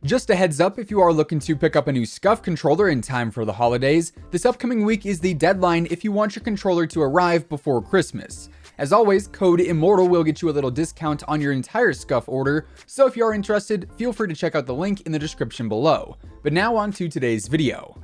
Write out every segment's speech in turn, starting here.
Just a heads up, if you are looking to pick up a new SCUF controller in time for the holidays, this upcoming week is the deadline if you want your controller to arrive before Christmas. As always, code IMMORTAL will get you a little discount on your entire SCUF order, so if you are interested, feel free to check out the link in the description below. But now on to today's video.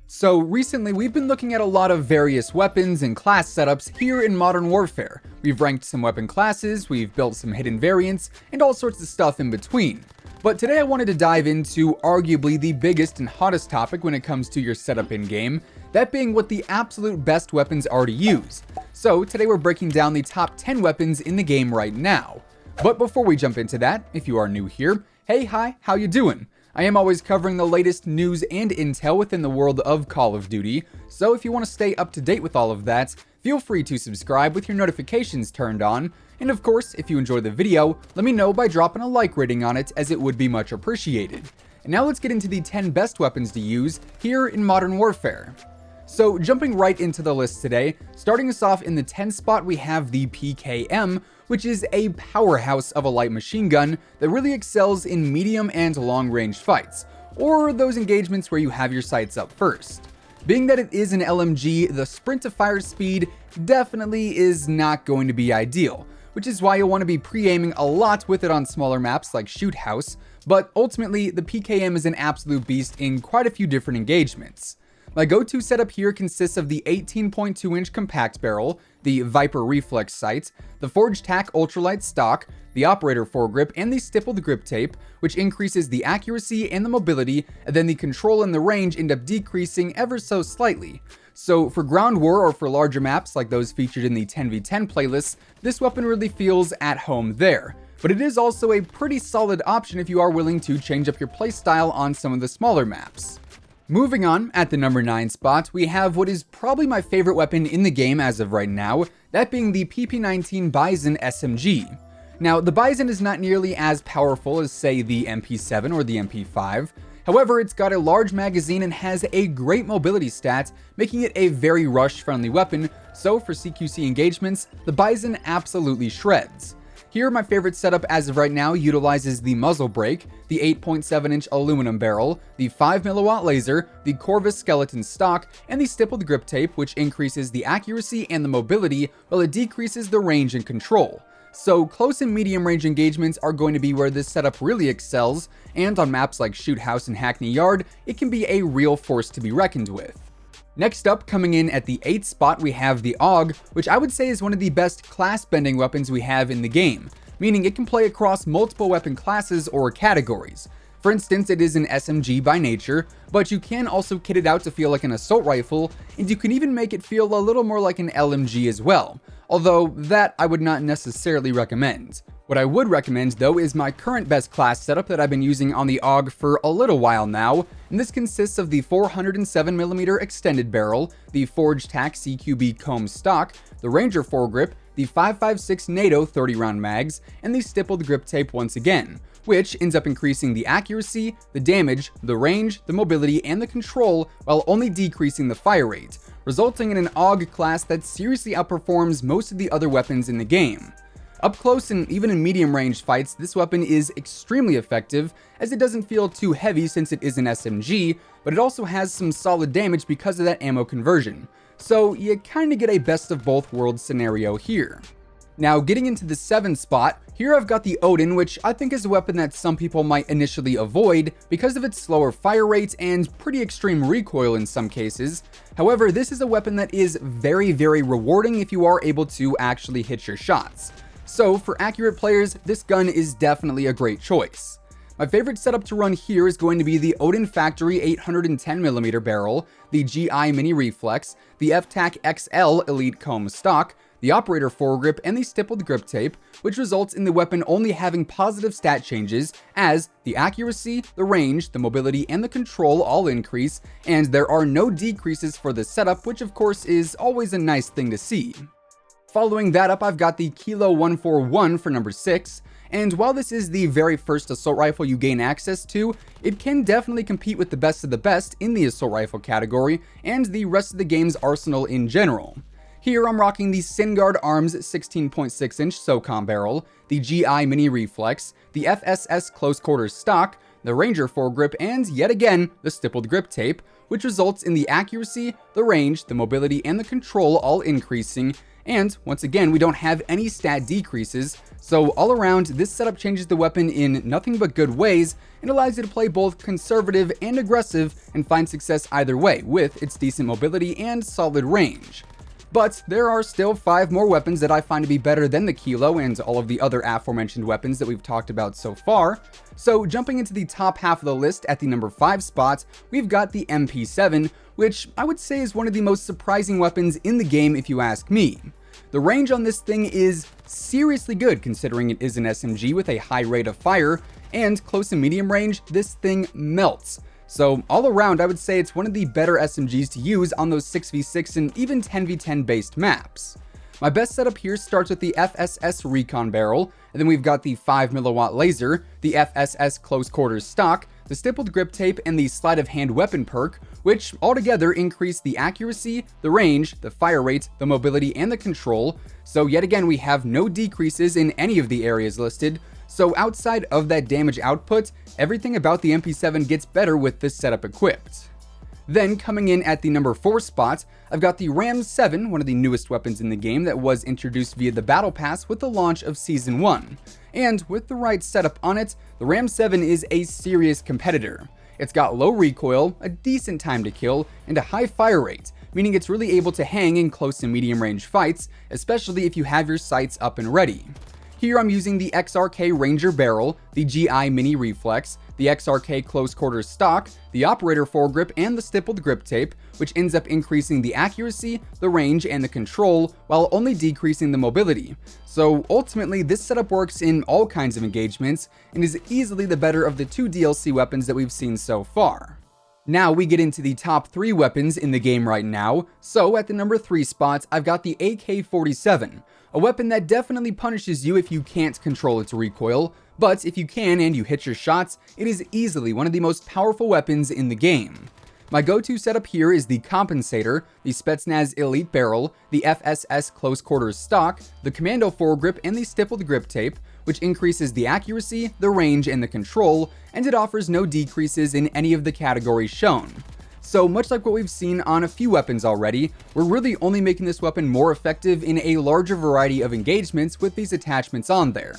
So recently we've been looking at a lot of various weapons and class setups here in Modern Warfare. We've ranked some weapon classes, we've built some hidden variants, and all sorts of stuff in between. But today I wanted to dive into arguably the biggest and hottest topic when it comes to your setup in-game, that being what the absolute best weapons are to use. So today we're breaking down the top 10 weapons in the game right now. But before we jump into that, if you are new here, hey, hi, how you doing? I am always covering the latest news and intel within the world of Call of Duty, so if you want to stay up to date with all of that, feel free to subscribe with your notifications turned on, and of course, if you enjoy the video, let me know by dropping a like rating on it, as it would be much appreciated. And now let's get into the 10 best weapons to use here in Modern Warfare. So jumping right into the list today, starting us off in the 10th spot, we have the PKM, which is a powerhouse of a light machine gun that really excels in medium and long range fights, or those engagements where you have your sights up first. Being that it is an LMG, the sprint to fire speed definitely is not going to be ideal, which is why you'll want to be pre-aiming a lot with it on smaller maps like Shoot House, but ultimately the PKM is an absolute beast in quite a few different engagements. My go-to setup here consists of the 18.2-inch compact barrel, the Viper reflex sight, the Forged Tack ultralight stock, the operator foregrip, and the stippled grip tape, which increases the accuracy and the mobility, and then the control and the range end up decreasing ever so slightly. So for ground war or for larger maps like those featured in the 10v10 playlists, this weapon really feels at home there. But it is also a pretty solid option if you are willing to change up your playstyle on some of the smaller maps. Moving on, at the number 9 spot, we have what is probably my favorite weapon in the game as of right now, that being the PP19 BIZON SMG. Now, the BIZON is not nearly as powerful as, say, the MP7 or the MP5. However, it's got a large magazine and has a great mobility stat, making it a very rush-friendly weapon, so for CQC engagements, the BIZON absolutely shreds. Here, my favorite setup as of right now utilizes the muzzle brake, the 8.7-inch aluminum barrel, the 5mW laser, the Corvus skeleton stock, and the stippled grip tape, which increases the accuracy and the mobility while it decreases the range and control. So close and medium range engagements are going to be where this setup really excels, and on maps like Shoot House and Hackney Yard, it can be a real force to be reckoned with. Next up, coming in at the 8th spot, we have the AUG, which I would say is one of the best class-bending weapons we have in the game, meaning it can play across multiple weapon classes or categories. For instance, it is an SMG by nature, but you can also kit it out to feel like an assault rifle, and you can even make it feel a little more like an LMG as well, although that I would not necessarily recommend. What I would recommend, though, is my current best class setup that I've been using on the AUG for a little while now, and this consists of the 407mm extended barrel, the Forged Tack CQB comb stock, the Ranger foregrip, the 5.56 NATO 30-round mags, and the stippled grip tape once again, which ends up increasing the accuracy, the damage, the range, the mobility, and the control while only decreasing the fire rate, resulting in an AUG class that seriously outperforms most of the other weapons in the game. Up close and even in medium range fights, this weapon is extremely effective, as it doesn't feel too heavy since it is an SMG, but it also has some solid damage because of that ammo conversion. So you kinda get a best of both worlds scenario here. Now getting into the 7th spot, here I've got the ODEN, which I think is a weapon that some people might initially avoid because of its slower fire rate and pretty extreme recoil in some cases. However, this is a weapon that is very, very rewarding if you are able to actually hit your shots. So for accurate players, this gun is definitely a great choice. My favorite setup to run here is going to be the ODEN Factory 810mm barrel, the GI Mini Reflex, the FTAC XL Elite Comb stock, the operator foregrip, and the stippled grip tape, which results in the weapon only having positive stat changes as the accuracy, the range, the mobility, and the control all increase, and there are no decreases for this setup, which of course is always a nice thing to see. Following that up, I've got the Kilo 141 for number 6, and while this is the very first assault rifle you gain access to, it can definitely compete with the best of the best in the assault rifle category and the rest of the game's arsenal in general. Here I'm rocking the SynGuard Arms 16.6-inch SOCOM barrel, the GI Mini Reflex, the FSS Close Quarters stock, the Ranger foregrip, and yet again, the stippled grip tape, which results in the accuracy, the range, the mobility, and the control all increasing. And once again, we don't have any stat decreases, so all around, this setup changes the weapon in nothing but good ways and allows you to play both conservative and aggressive and find success either way with its decent mobility and solid range. But there are still 5 more weapons that I find to be better than the Kilo and all of the other aforementioned weapons that we've talked about so far. So jumping into the top half of the list at the number 5 spot, we've got the MP7, which I would say is one of the most surprising weapons in the game if you ask me. The range on this thing is seriously good considering it is an SMG with a high rate of fire, and close and medium range, this thing melts. So all around, I would say it's one of the better SMGs to use on those 6v6 and even 10v10 based maps. My best setup here starts with the FSS Recon barrel, and then we've got the 5mm laser, the FSS Close Quarters stock, the stippled grip tape, and the sleight of hand weapon perk, which altogether increase the accuracy, the range, the fire rate, the mobility, and the control. So yet again, we have no decreases in any of the areas listed. So outside of that damage output, everything about the MP7 gets better with this setup equipped. Then coming in at the number 4 spot, I've got the Ram 7, one of the newest weapons in the game that was introduced via the Battle Pass with the launch of Season 1. And with the right setup on it, the Ram 7 is a serious competitor. It's got low recoil, a decent time to kill, and a high fire rate, meaning it's really able to hang in close and medium range fights, especially if you have your sights up and ready. Here I'm using the XRK Ranger barrel, the GI Mini Reflex, the XRK Close Quarters stock, the Operator foregrip, and the stippled grip tape, which ends up increasing the accuracy, the range, and the control, while only decreasing the mobility. So ultimately, this setup works in all kinds of engagements, and is easily the better of the 2 DLC weapons that we've seen so far. Now we get into the top 3 weapons in the game right now. So at the number 3 spot, I've got the AK-47, a weapon that definitely punishes you if you can't control its recoil, but if you can and you hit your shots, it is easily one of the most powerful weapons in the game. My go-to setup here is the Compensator, the Spetsnaz Elite Barrel, the FSS Close Quarters stock, the Commando foregrip, and the stippled grip tape, which increases the accuracy, the range, and the control, and it offers no decreases in any of the categories shown. So much like what we've seen on a few weapons already, we're really only making this weapon more effective in a larger variety of engagements with these attachments on there.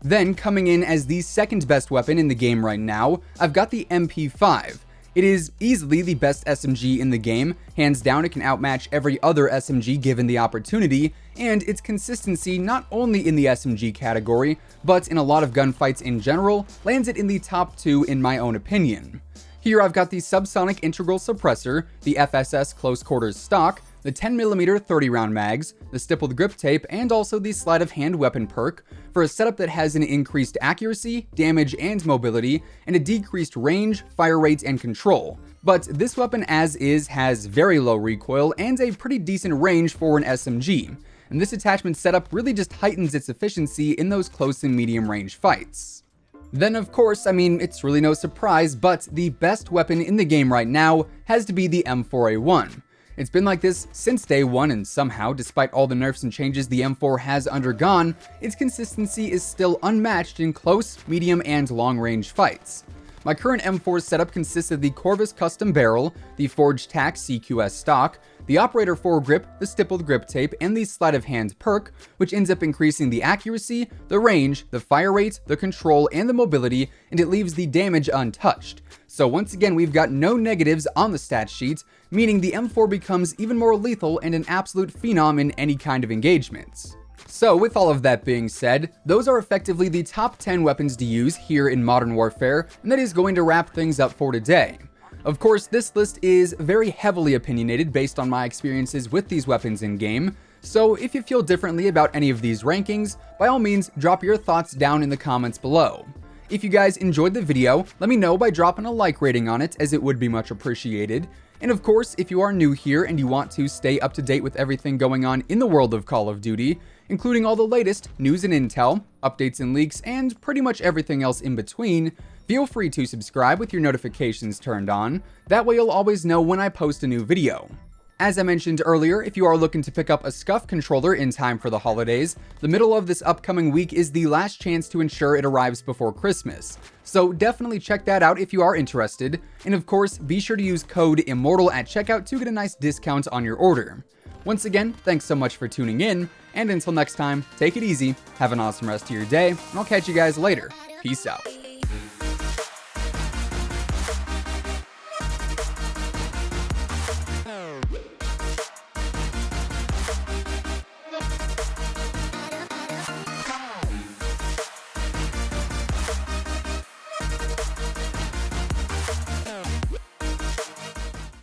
Then coming in as the second best weapon in the game right now, I've got the MP5. It is easily the best SMG in the game, hands down it can outmatch every other SMG given the opportunity, and its consistency not only in the SMG category, but in a lot of gunfights in general, lands it in the top 2 in my own opinion. Here I've got the Subsonic Integral Suppressor, the FSS Close Quarters stock, the 10mm 30-round mags, the stippled grip tape, and also the sleight of hand weapon perk for a setup that has an increased accuracy, damage, and mobility, and a decreased range, fire rate, and control. But this weapon as is has very low recoil and a pretty decent range for an SMG, and this attachment setup really just heightens its efficiency in those close and medium range fights. Then of course, I mean, it's really no surprise, but the best weapon in the game right now has to be the M4A1. It's been like this since day one, and somehow, despite all the nerfs and changes the M4 has undergone, its consistency is still unmatched in close, medium, and long-range fights. My current M4 setup consists of the Corvus Custom Barrel, the Forged Tac CQS stock, the Operator foregrip, the stippled grip tape, and the sleight of hand perk, which ends up increasing the accuracy, the range, the fire rate, the control, and the mobility, and it leaves the damage untouched. So once again, we've got no negatives on the stat sheet, meaning the M4 becomes even more lethal and an absolute phenom in any kind of engagements. So with all of that being said, those are effectively the top 10 weapons to use here in Modern Warfare, and that is going to wrap things up for today. Of course, this list is very heavily opinionated based on my experiences with these weapons in-game, so if you feel differently about any of these rankings, by all means, drop your thoughts down in the comments below. If you guys enjoyed the video, let me know by dropping a like rating on it, as it would be much appreciated. And of course, if you are new here and you want to stay up to date with everything going on in the world of Call of Duty, including all the latest news and intel, updates and leaks, and pretty much everything else in between, feel free to subscribe with your notifications turned on. That way you'll always know when I post a new video. As I mentioned earlier, if you are looking to pick up a SCUF controller in time for the holidays, the middle of this upcoming week is the last chance to ensure it arrives before Christmas. So definitely check that out if you are interested, and of course, be sure to use code IMMORTAL at checkout to get a nice discount on your order. Once again, thanks so much for tuning in, and until next time, take it easy, have an awesome rest of your day, and I'll catch you guys later. Peace out.